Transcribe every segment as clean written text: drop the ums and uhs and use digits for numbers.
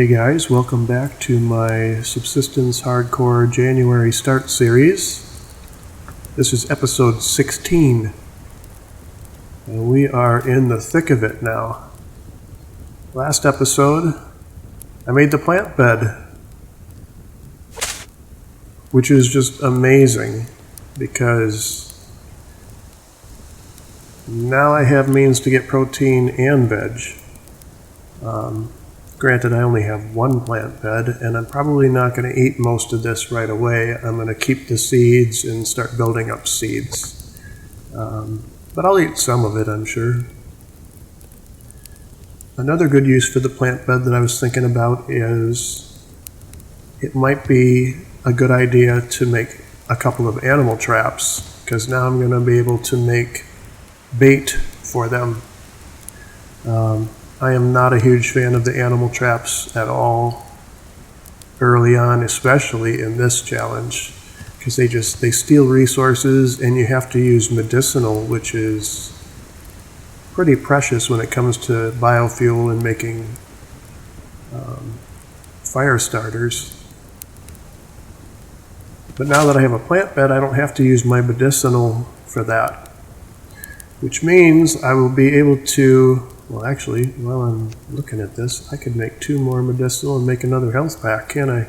Hey guys, welcome back to my Subsistence Hardcore January Start series. This is episode 16, and we are in the thick of it now. Last episode, I made the plant bed, which is just amazing because now I have means to get protein and veg. Granted, I only have one plant bed, and I'm probably not going to eat most of this right away. I'm going to keep the seeds and start building up seeds. But I'll eat some of it, I'm sure. Another good use for the plant bed that I was thinking about is it might be a good idea to make a couple of animal traps, because now I'm going to be able to make bait for them. I am not a huge fan of the animal traps at all early on, especially in this challenge, because they steal resources, and you have to use medicinal, which is pretty precious when it comes to biofuel and making fire starters. But now that I have a plant bed, I don't have to use my medicinal for that, which means I will be able to, well, actually, while I'm looking at this, I could make 2 more medicinal and make another health pack, can't I?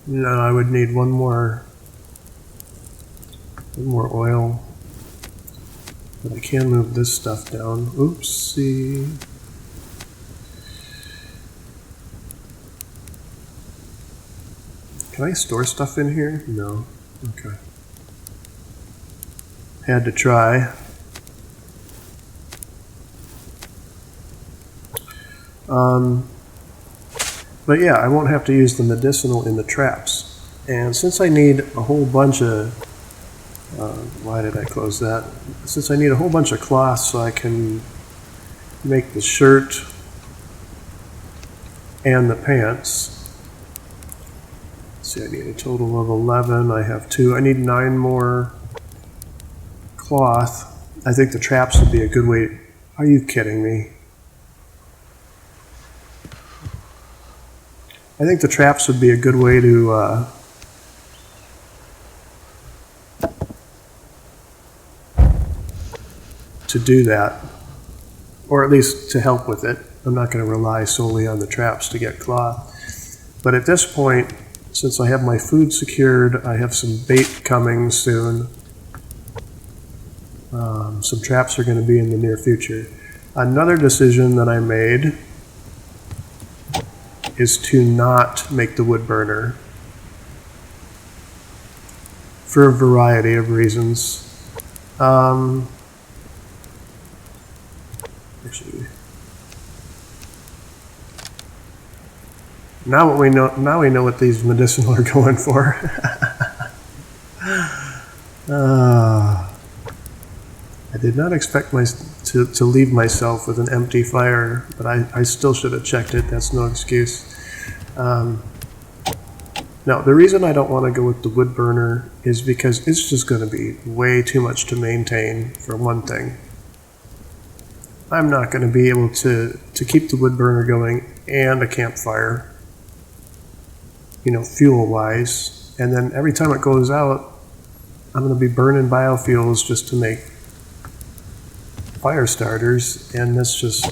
No, I would need one more oil. But I can move this stuff down. Oopsie. Can I store stuff in here? No. Okay. Had to try. But yeah, I won't have to use the medicinal in the traps. And since I need a whole bunch of, why did I close that? Since I need a whole bunch of cloth so I can make the shirt and the pants. Let's see, I need a total of 11. I have 2. I need 9 more cloth. I think the traps would be a good way. Are you kidding me? I think the traps would be a good way to do that, or at least to help with it. I'm not going to rely solely on the traps to get cloth. But at this point, since I have my food secured, I have some bait coming soon. Some traps are going to be in the near future. Another decision that I made is to not make the wood burner for a variety of reasons. Actually, now we know what these medicinal are going for. I did not expect to leave myself with an empty fire, but I still should have checked it. That's no excuse. Now, the reason I don't want to go with the wood burner is because it's just going to be way too much to maintain, for one thing. I'm not going to be able to keep the wood burner going and a campfire, fuel-wise. And then every time it goes out, I'm going to be burning biofuels just to make fire starters, and that's just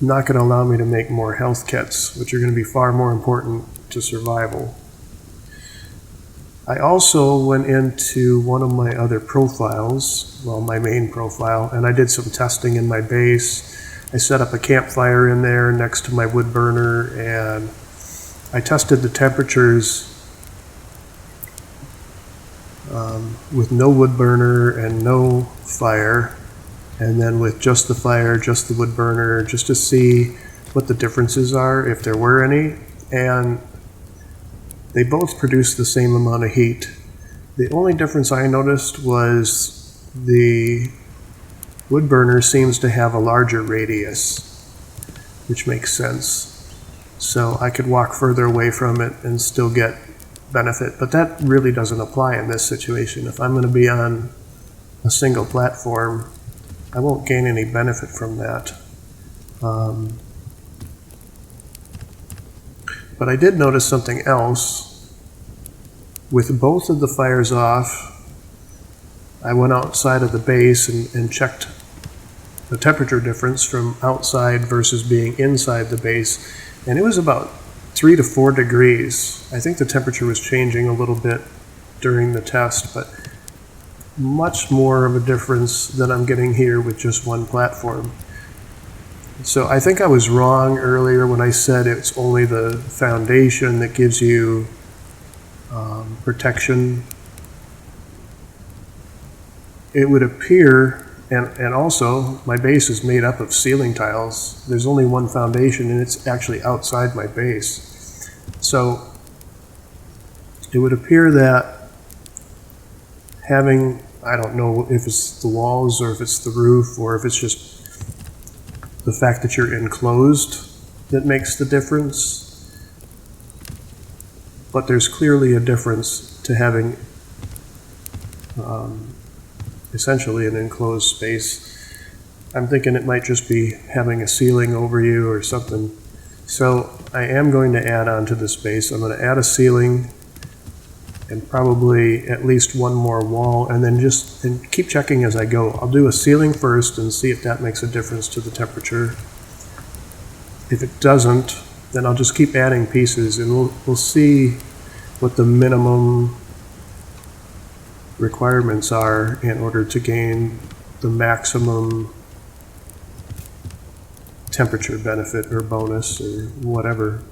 not going to allow me to make more health kits, which are going to be far more important to survival. I also went into one of my other profiles, well, my main profile, and I did some testing in my base. I set up a campfire in there next to my wood burner, and I tested the temperatures with no wood burner and no fire, and then with just the fire, just the wood burner, just to see what the differences are, if there were any. And they both produce the same amount of heat. The only difference I noticed was the wood burner seems to have a larger radius, which makes sense. So I could walk further away from it and still get benefit, but that really doesn't apply in this situation. If I'm going to be on a single platform, I won't gain any benefit from that. But I did notice something else. With both of the fires off, I went outside of the base and checked the temperature difference from outside versus being inside the base, and it was about 3 to 4 degrees. I think the temperature was changing a little bit during the test, but much more of a difference than I'm getting here with just one platform. So I think I was wrong earlier when I said it's only the foundation that gives you protection. It would appear, and also my base is made up of ceiling tiles. There's only one foundation and it's actually outside my base. So it would appear that having, I don't know if it's the walls or if it's the roof or if it's just the fact that you're enclosed that makes the difference. But there's clearly a difference to having essentially an enclosed space. I'm thinking it might just be having a ceiling over you or something. So I am going to add on to the space. I'm going to add a ceiling and probably at least one more wall, and then and keep checking as I go. I'll do a ceiling first and see if that makes a difference to the temperature. If it doesn't, then I'll just keep adding pieces, and we'll see what the minimum requirements are in order to gain the maximum temperature benefit or bonus or whatever.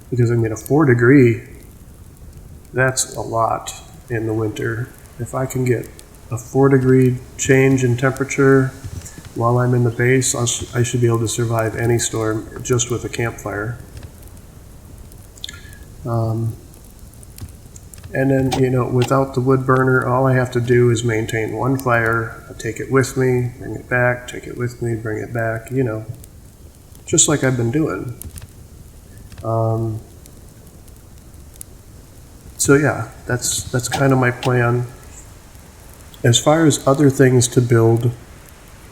Because I mean, a 4 degree, that's a lot in the winter. If I can get a 4 degree change in temperature while I'm in the base, I should be able to survive any storm just with a campfire. And then, without the wood burner, all I have to do is maintain one fire. I take it with me, bring it back, take it with me, bring it back, just like I've been doing. So yeah, that's kind of my plan. As far as other things to build,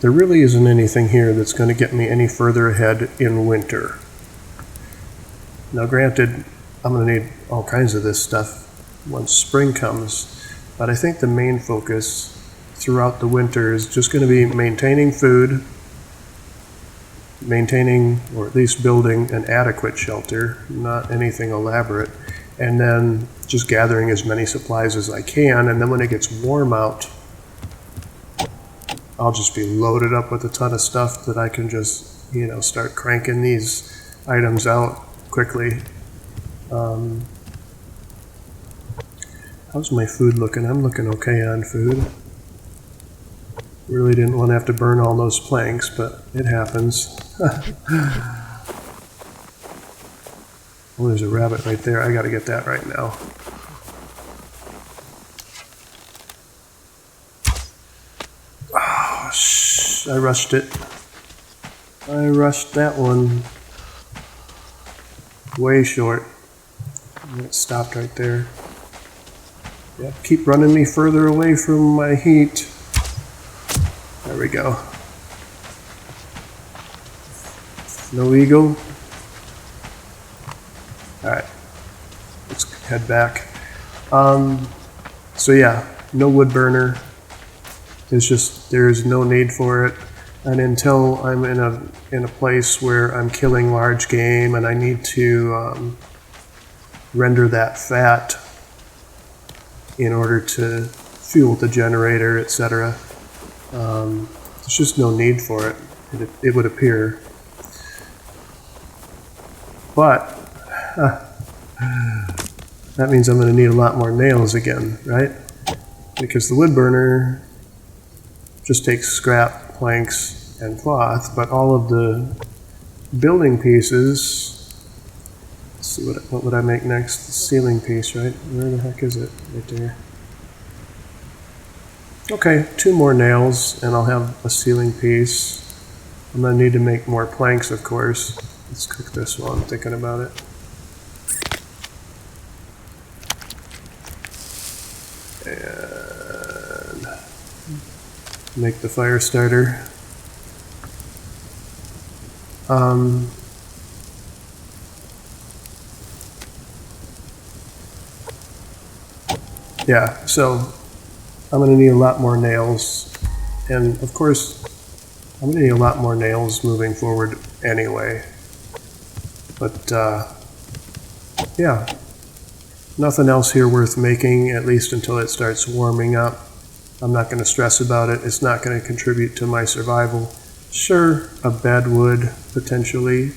there really isn't anything here that's going to get me any further ahead in winter. Now granted, I'm going to need all kinds of this stuff once spring comes, but I think the main focus throughout the winter is just going to be maintaining food, maintaining or at least building an adequate shelter, not anything elaborate, and then just gathering as many supplies as I can, and then when it gets warm out, I'll just be loaded up with a ton of stuff that I can just, start cranking these items out quickly. How's my food looking? I'm looking okay on food. Really didn't want to have to burn all those planks, but it happens. Oh, there's a rabbit right there. I gotta get that right now. Oh, I rushed it. I rushed that one way short. It stopped right there. Yeah, keep running me further away from my heat. There we go. No eagle. Alright, let's head back. So yeah, no wood burner. There's no need for it. And until I'm in a place where I'm killing large game and I need to render that fat in order to fuel the generator, etc. There's just no need for it. It would appear. But that means I'm going to need a lot more nails again, right? Because the wood burner just takes scrap, planks, and cloth, but all of the building pieces, let's see, what would I make next? The ceiling piece, right? Where the heck is it? Right there. Okay, 2 more nails and I'll have a ceiling piece. I'm going to need to make more planks, of course. Let's cook this while I'm thinking about it. And make the fire starter. Yeah, so I'm going to need a lot more nails, and of course I'm going to need a lot more nails moving forward anyway, but yeah, nothing else here worth making, at least until it starts warming up. I'm not going to stress about it. It's not going to contribute to my survival. Sure, a bed would, potentially,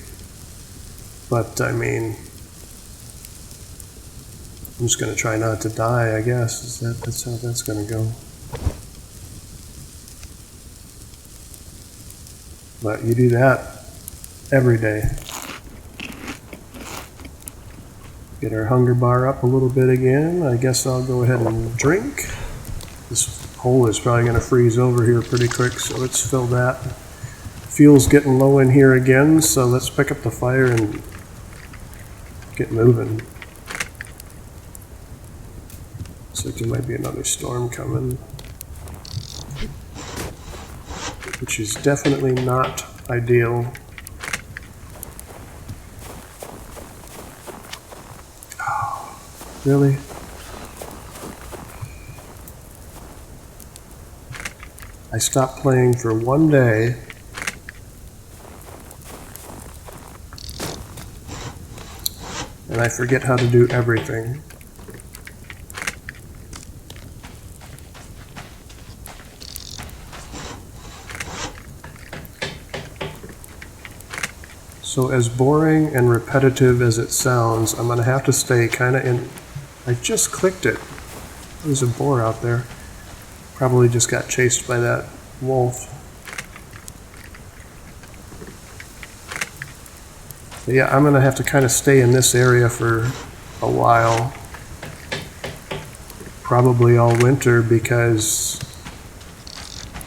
but I mean, I'm just going to try not to die, I guess. That's how that's going to go. But you do that every day. Get our hunger bar up a little bit again. I guess I'll go ahead and drink. This hole is probably going to freeze over here pretty quick, so let's fill that. Fuel's getting low in here again, so let's pick up the fire and get moving. Looks like there might be another storm coming, which is definitely not ideal. Oh, really? I stopped playing for one day. And I forget how to do everything. So as boring and repetitive as it sounds, I'm going to have to stay kind of in... I just clicked it. There's a boar out there. Probably just got chased by that wolf. But yeah, I'm going to have to kind of stay in this area for a while. Probably all winter, because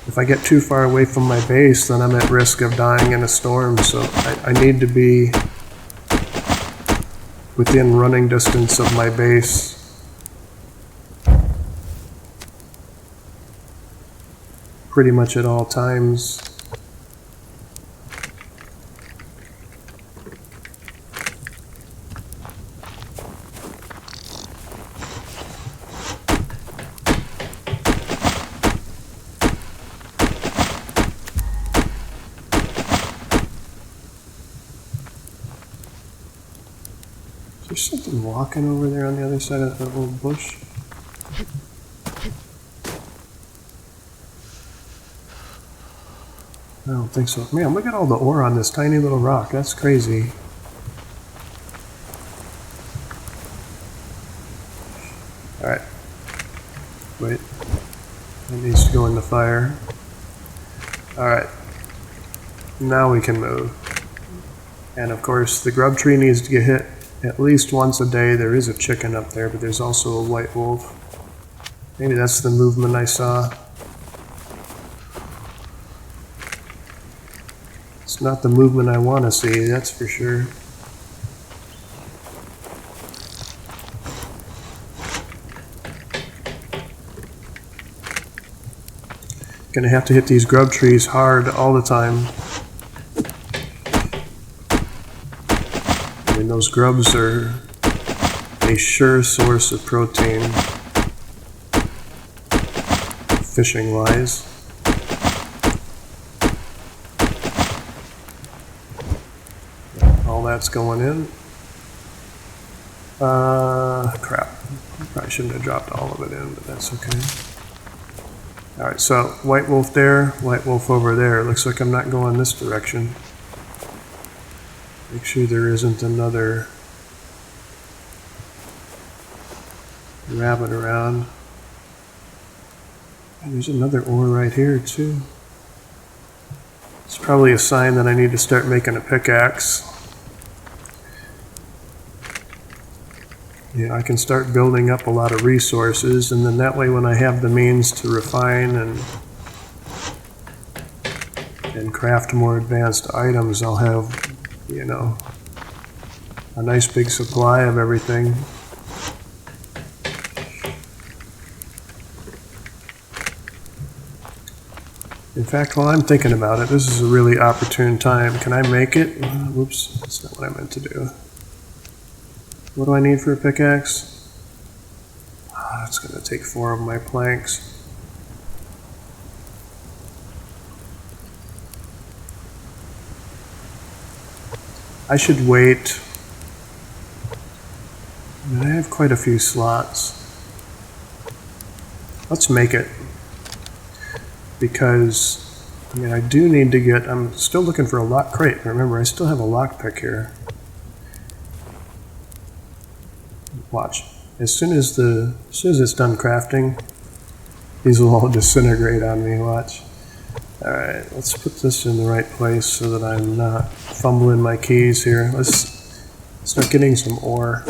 if I get too far away from my base, then I'm at risk of dying in a storm. So I need to be within running distance of my base. Pretty much at all times. There's something walking over there on the other side of that little bush. I don't think so. Man, look at all the ore on this tiny little rock. That's crazy. Alright. Wait. It needs to go in the fire. Alright. Now we can move. And of course, the grub tree needs to get hit at least once a day. There is a chicken up there, but there's also a white wolf. Maybe that's the movement I saw. It's not the movement I want to see, that's for sure. Gonna have to hit these grub trees hard all the time. I mean, those grubs are a sure source of protein, fishing wise. All that's going in. Crap. Probably shouldn't have dropped all of it in, but that's okay. Alright, so white wolf there, white wolf over there. Looks like I'm not going this direction. Make sure there isn't another rabbit around. And there's another ore right here too. It's probably a sign that I need to start making a pickaxe. Yeah, I can start building up a lot of resources, and then that way when I have the means to refine and craft more advanced items, I'll have, you know, a nice big supply of everything. In fact, while I'm thinking about it, this is a really opportune time. Can I make it? Whoops, that's not what I meant to do. What do I need for a pickaxe? It's going to take 4 of my planks. I should wait. I have quite a few slots. Let's make it. Because, I mean, I do need to get, I'm still looking for a lock crate. Remember, I still have a lockpick here. Watch. As soon as it's done crafting, these will all disintegrate on me, watch. Alright, let's put this in the right place so that I'm not fumbling my keys here. Let's start getting some ore.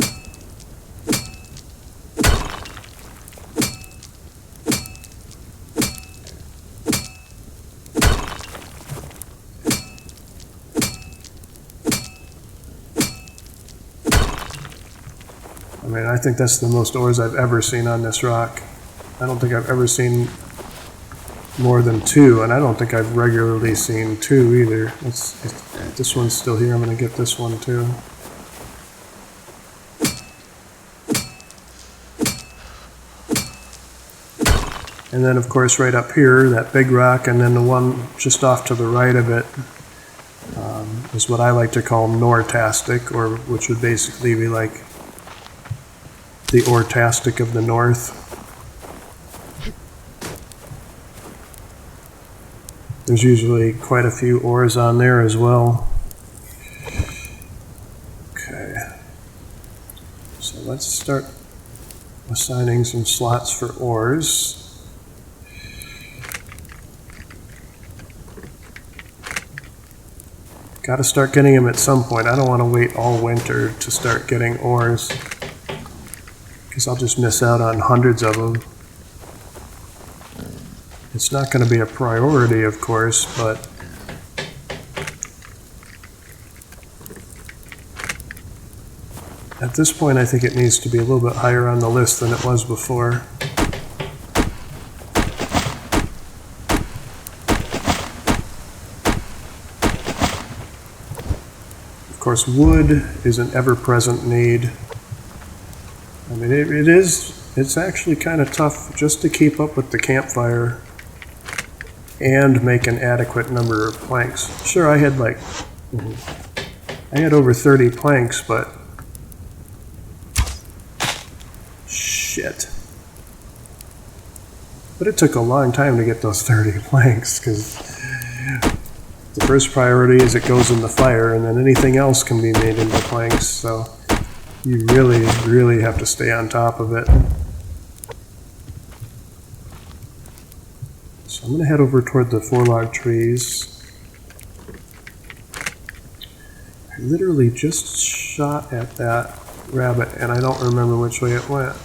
I mean, I think that's the most ores I've ever seen on this rock. I don't think I've ever seen more than 2, and I don't think I've regularly seen 2 either. This one's still here. I'm going to get this one too. And then, of course, right up here, that big rock, and then the one just off to the right of it is what I like to call Nortastic, or which would basically be like the Ortastic of the north. There's usually quite a few ores on there as well. Okay. So let's start assigning some slots for ores. Got to start getting them at some point. I don't want to wait all winter to start getting ores, because I'll just miss out on hundreds of them. It's not going to be a priority, of course, but at this point I think it needs to be a little bit higher on the list than it was before. Of course, wood is an ever-present need. I mean, it's actually kind of tough just to keep up with the campfire and make an adequate number of planks. Sure, I had over 30 planks, but shit. But it took a long time to get those 30 planks, because the first priority is it goes in the fire, and then anything else can be made into planks, so you really, really have to stay on top of it. So I'm going to head over toward the 4 log trees. I literally just shot at that rabbit, and I don't remember which way it went.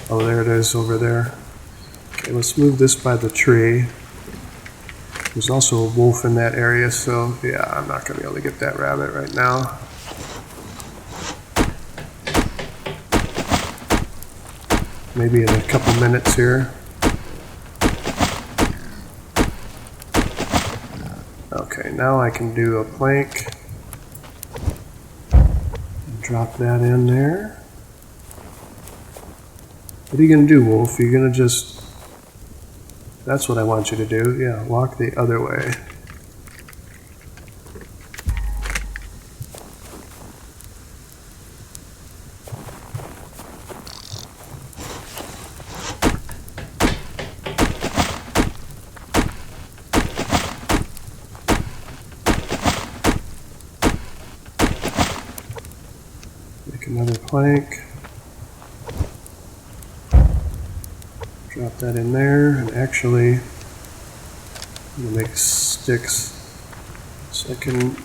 Oh, there it is over there. Okay, let's move this by the tree. There's also a wolf in that area, so yeah, I'm not going to be able to get that rabbit right now. Maybe in a couple minutes here. Okay, now I can do a plank. Drop that in there. What are you going to do, wolf? You're going to just... That's what I want you to do. Yeah, walk the other way. Make another plank. Drop that in there, and actually I'm going to make sticks so I can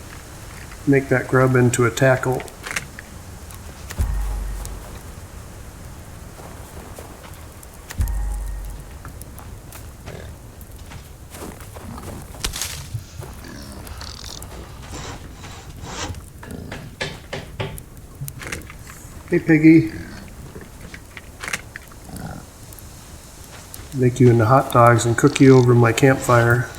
make that grub into a tackle. Hey, piggy. Make you into hot dogs and cook you over my campfire.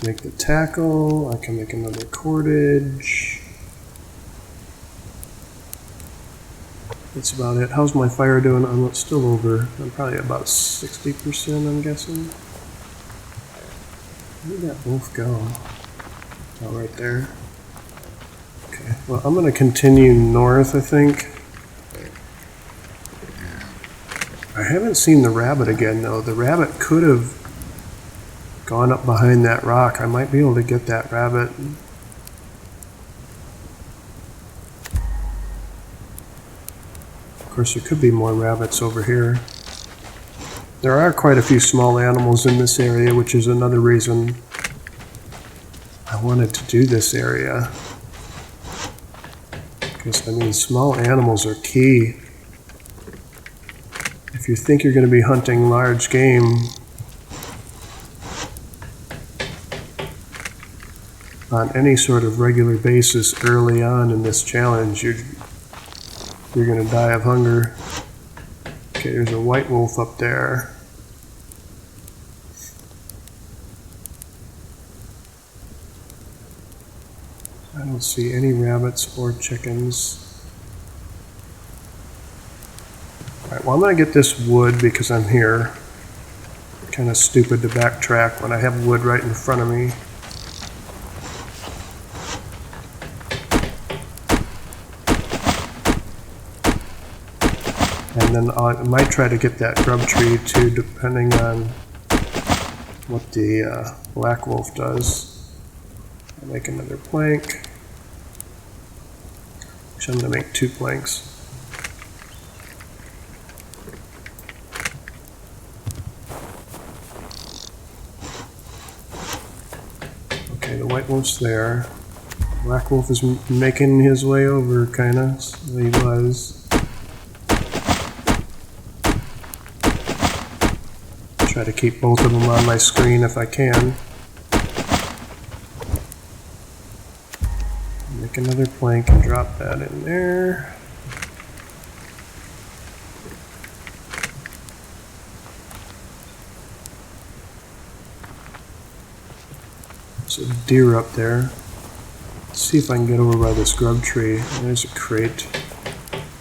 Make the tackle. I can make another cordage. That's about it. How's my fire doing? I'm still over. I'm probably about 60%, I'm guessing. Where did that wolf go? Oh, right there. Okay, well, I'm going to continue north, I think. I haven't seen the rabbit again, though. The rabbit could have gone up behind that rock. I might be able to get that rabbit. Of course, there could be more rabbits over here. There are quite a few small animals in this area, which is another reason I wanted to do this area. Because, I mean, small animals are key. If you think you're going to be hunting large game on any sort of regular basis early on in this challenge, you're going to die of hunger. Okay, there's a white wolf up there. I don't see any rabbits or chickens. Alright, well, I'm going to get this wood because I'm here. Kind of stupid to backtrack when I have wood right in front of me. And then I might try to get that grub tree too, depending on what the black wolf does. I'll make another plank. Actually, I'm going to make 2 planks. Okay, the white wolf's there. Black wolf is making his way over, kinda. So he was. Try to keep both of them on my screen if I can. Make another plank and drop that in there. There's a deer up there. Let's see if I can get over by this grub tree. There's a crate.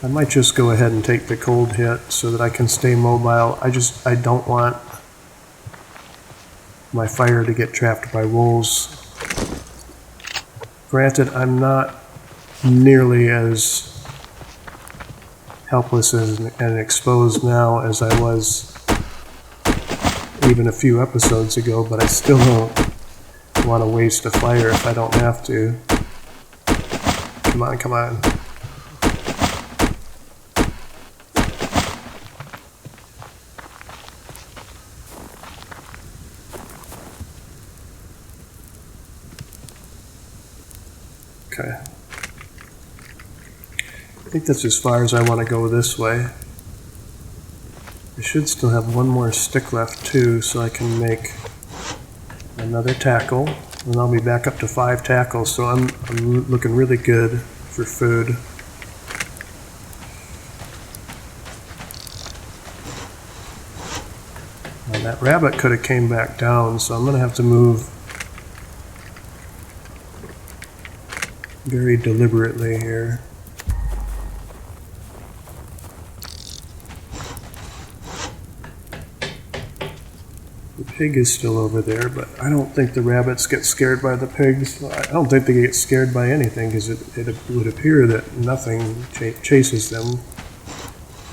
I might just go ahead and take the cold hit so that I can stay mobile. I don't want my fire to get trapped by wolves. Granted, I'm not nearly as helpless and exposed now as I was even a few episodes ago, but I still don't want to waste a fire if I don't have to. Come on, come on. Okay. I think that's as far as I want to go this way. I should still have one more stick left too, so I can make another tackle, and I'll be back up to 5 tackles, so I'm looking really good for food. Now that rabbit could have came back down, so I'm going to have to move very deliberately here. The pig is still over there, but I don't think the rabbits get scared by the pigs. I don't think they get scared by anything, because it would appear that nothing chases them,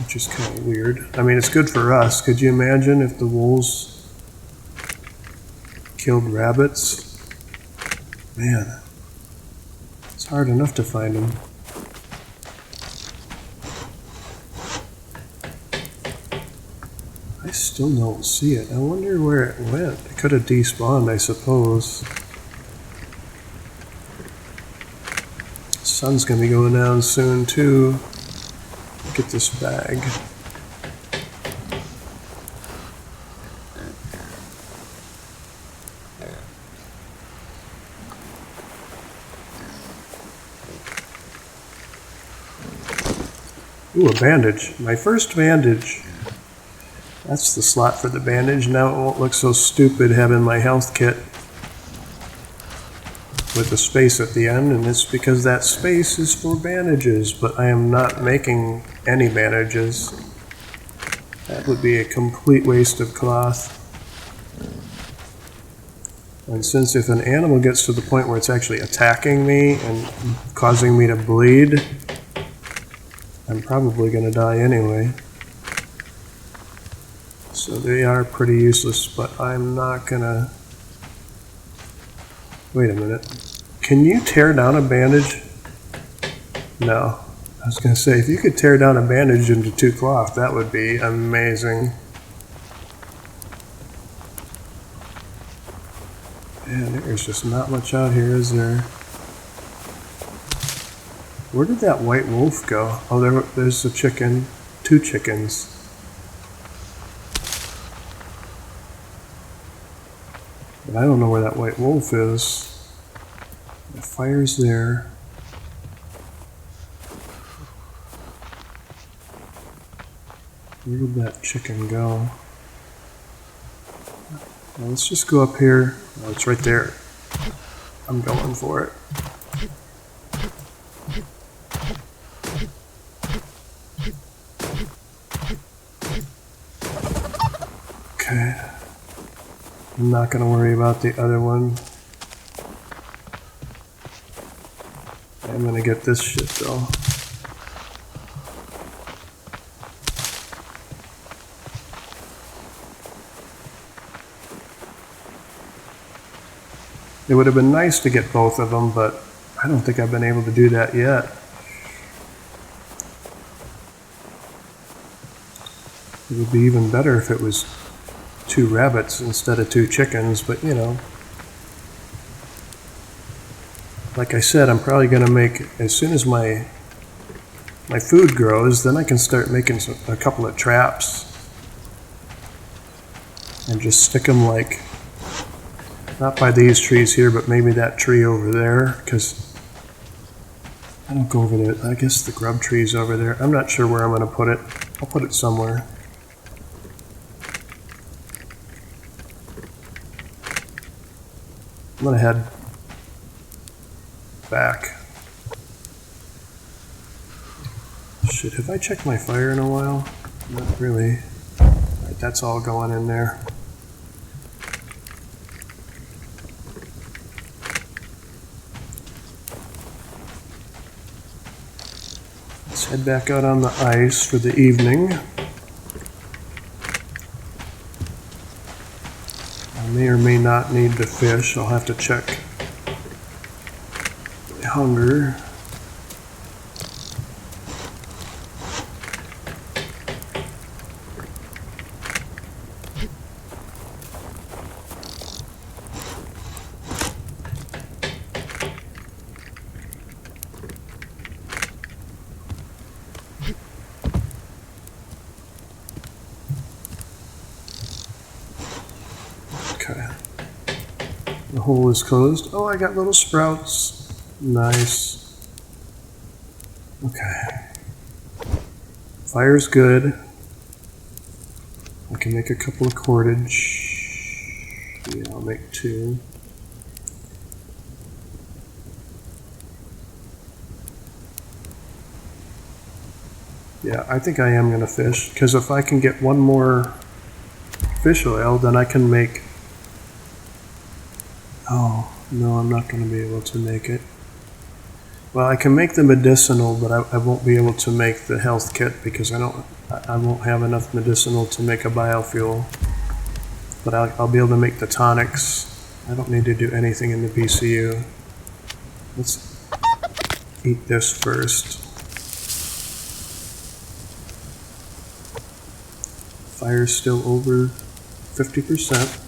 which is kind of weird. I mean, it's good for us. Could you imagine if the wolves killed rabbits? Man, it's hard enough to find them. I still don't see it. I wonder where it went. It could have despawned, I suppose. Sun's gonna be going down soon too. Get this bag. Ooh, a bandage. My first bandage. That's the slot for the bandage. Now it won't look so stupid having my health kit with a space at the end, and it's because that space is for bandages, but I am not making any bandages. That would be a complete waste of cloth. And since if an animal gets to the point where it's actually attacking me and causing me to bleed, I'm probably going to die anyway. So they are pretty useless, but I'm not going to... Wait a minute. Can you tear down a bandage? No. I was going to say, if you could tear down a bandage into 2 cloth, that would be amazing. Man, there's just not much out here, is there? Where did that white wolf go? Oh, there's a chicken. 2 chickens. But I don't know where that white wolf is. The fire's there. Where did that chicken go? Well, let's just go up here. Oh, it's right there. I'm going for it. Okay. I'm not going to worry about the other one. I'm going to get this shit though. It would have been nice to get both of them, but I don't think I've been able to do that yet. It would be even better if it was 2 rabbits instead of 2 chickens, but you know. Like I said, I'm probably going to make, as soon as my food grows, then I can start making a couple of traps. And just stick them like, not by these trees here, but maybe that tree over there, because I don't go over there. I guess the grub tree's over there. I'm not sure where I'm going to put it. I'll put it somewhere. I'm going to head back. Shit, have I checked my fire in a while? Not really. Alright, that's all going in there. Let's head back out on the ice for the evening. I may or may not need to fish. I'll have to check my hunger. Okay. The hole is closed. Oh, I got little sprouts. Nice. Okay. Fire's good. I can make a couple of cordage. Yeah, I'll make 2. Yeah, I think I am going to fish, because if I can get 1 more fish oil, then I can make... Oh, no, I'm not going to be able to make it. Well, I can make the medicinal, but I won't be able to make the health kit because I won't have enough medicinal to make a biofuel. But I'll be able to make the tonics. I don't need to do anything in the PCU. Let's eat this first. Fire's still over 50%.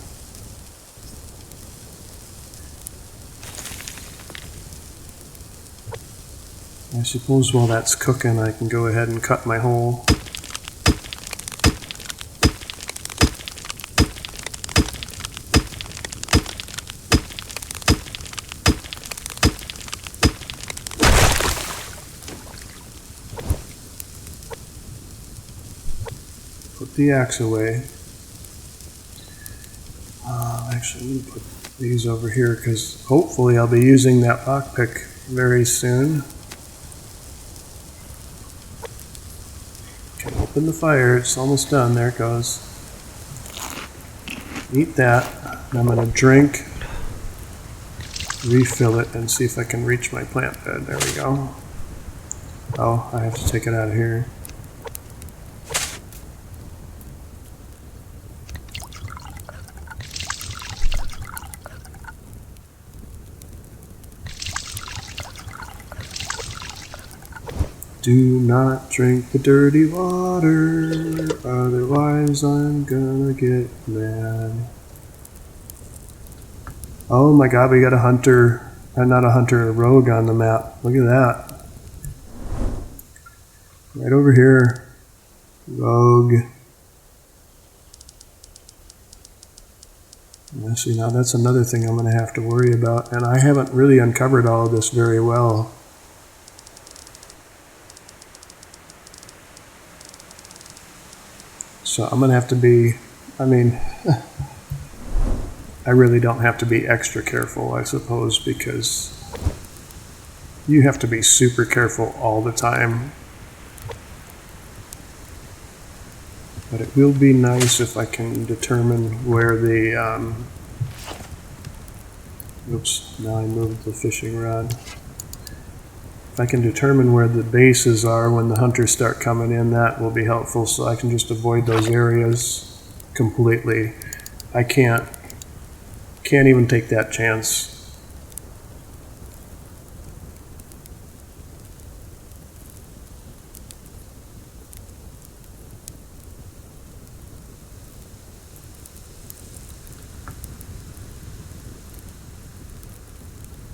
I suppose while that's cooking, I can go ahead and cut my hole. Put the axe away. Actually, I'm going to put these over here because hopefully I'll be using that lockpick very soon. Can open the fire. It's almost done. There it goes. Eat that. And I'm going to drink, refill it, and see if I can reach my plant bed. There we go. Oh, I have to take it out of here. Do not drink the dirty water, otherwise I'm gonna get mad. Oh my god, we got a hunter, not a hunter, a rogue on the map. Look at that. Right over here. Rogue. See, now that's another thing I'm gonna have to worry about, and I haven't really uncovered all of this very well. So I'm going to have to be, I mean, I really don't have to be extra careful, I suppose, because you have to be super careful all the time. But it will be nice if I can determine where the, oops, now I moved the fishing rod. If I can determine where the bases are when the hunters start coming in, that will be helpful, so I can just avoid those areas completely. I can't even take that chance.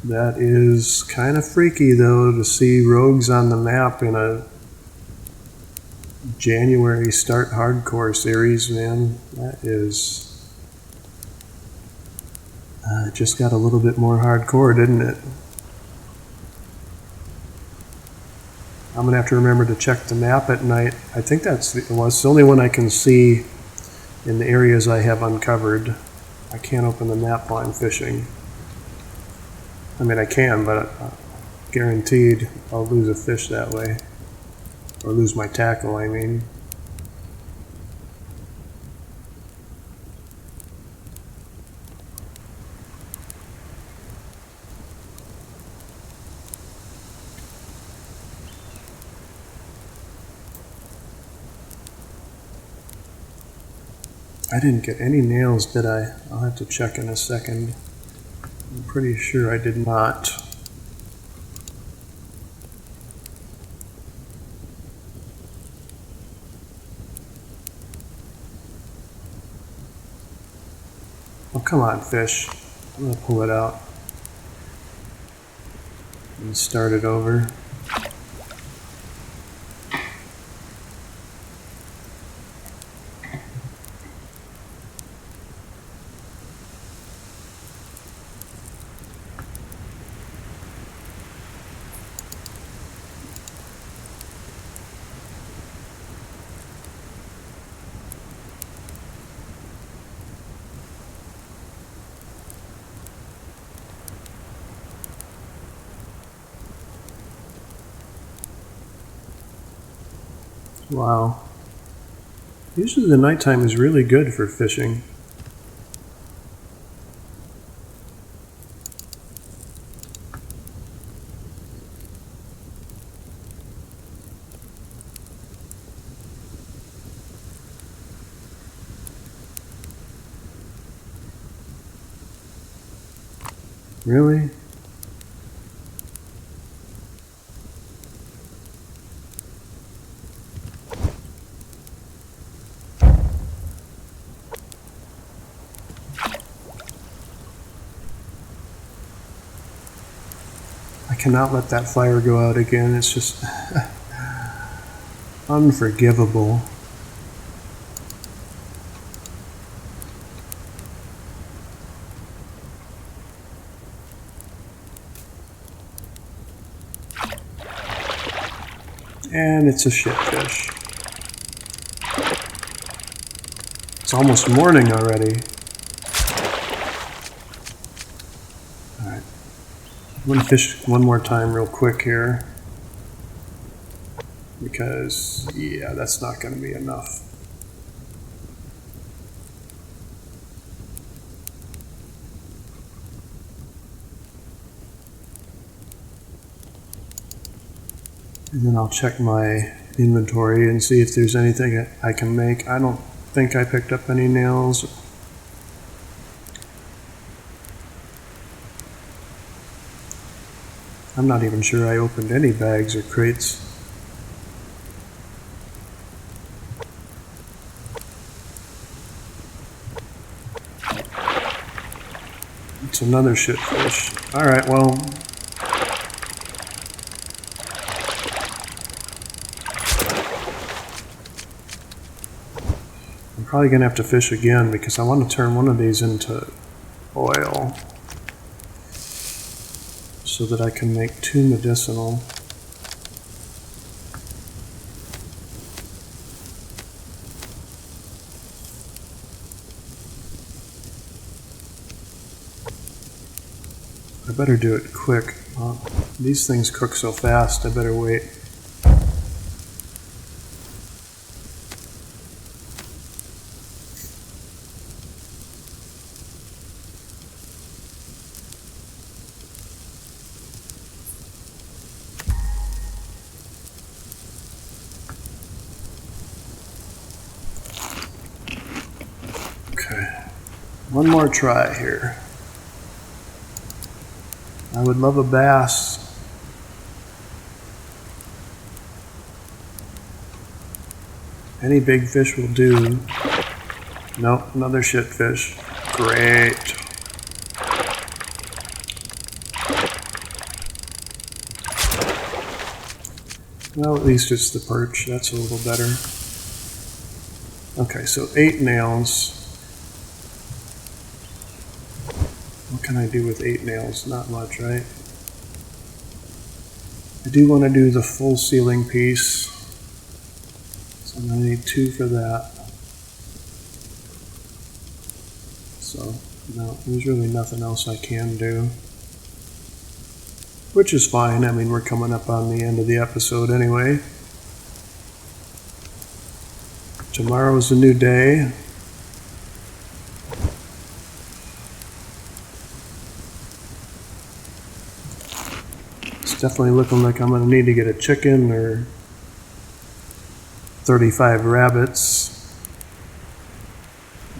That is kind of freaky, though, to see rogues on the map in a January start hardcore series, man. That is... it just got a little bit more hardcore, didn't it? I'm going to have to remember to check the map at night. I think that's the only one I can see in the areas I have uncovered. I can't open the map while I'm fishing. I mean, I can, but guaranteed I'll lose a fish that way. Or lose my tackle, I mean. I didn't get any nails, did I? I'll have to check in a second. I'm pretty sure I did not. Oh, come on, fish. I'm going to pull it out and start it over. Wow. Usually the nighttime is really good for fishing. Really? cannot let that fire go out again. It's just unforgivable. And it's a shitfish. It's almost morning already. Alright. I'm going to fish one more time real quick here. Because, yeah, that's not going to be enough. And then I'll check my inventory and see if there's anything I can make. I don't think I picked up any nails. I'm not even sure I opened any bags or crates. It's another shitfish. Alright, well, I'm probably going to have to fish again because I want to turn one of these into oil so that I can make 2 medicinal. I better do it quick. These things cook so fast, I better wait. Okay, one more try here. I would love a bass. Any big fish will do. Nope, another shitfish. Great. Well, at least it's the perch. That's a little better. Okay, so 8 nails. What can I do with 8 nails? Not much, right? I do want to do the full ceiling piece. So I'm going to need 2 for that. So, no, there's really nothing else I can do. Which is fine. I mean, we're coming up on the end of the episode anyway. Tomorrow's a new day. Definitely looking like I'm going to need to get a chicken or 35 rabbits.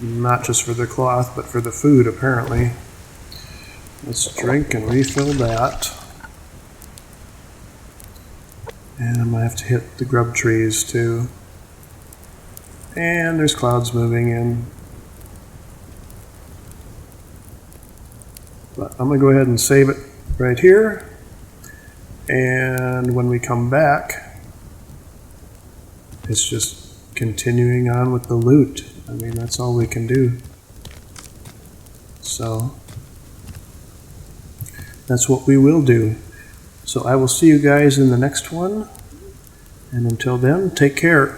Not just for the cloth, but for the food, apparently. Let's drink and refill that. And I'm going to have to hit the grub trees, too. And there's clouds moving in. But I'm going to go ahead and save it right here. And when we come back, it's just continuing on with the loot. I mean, that's all we can do. So, that's what we will do. So I will see you guys in the next one. And until then, take care.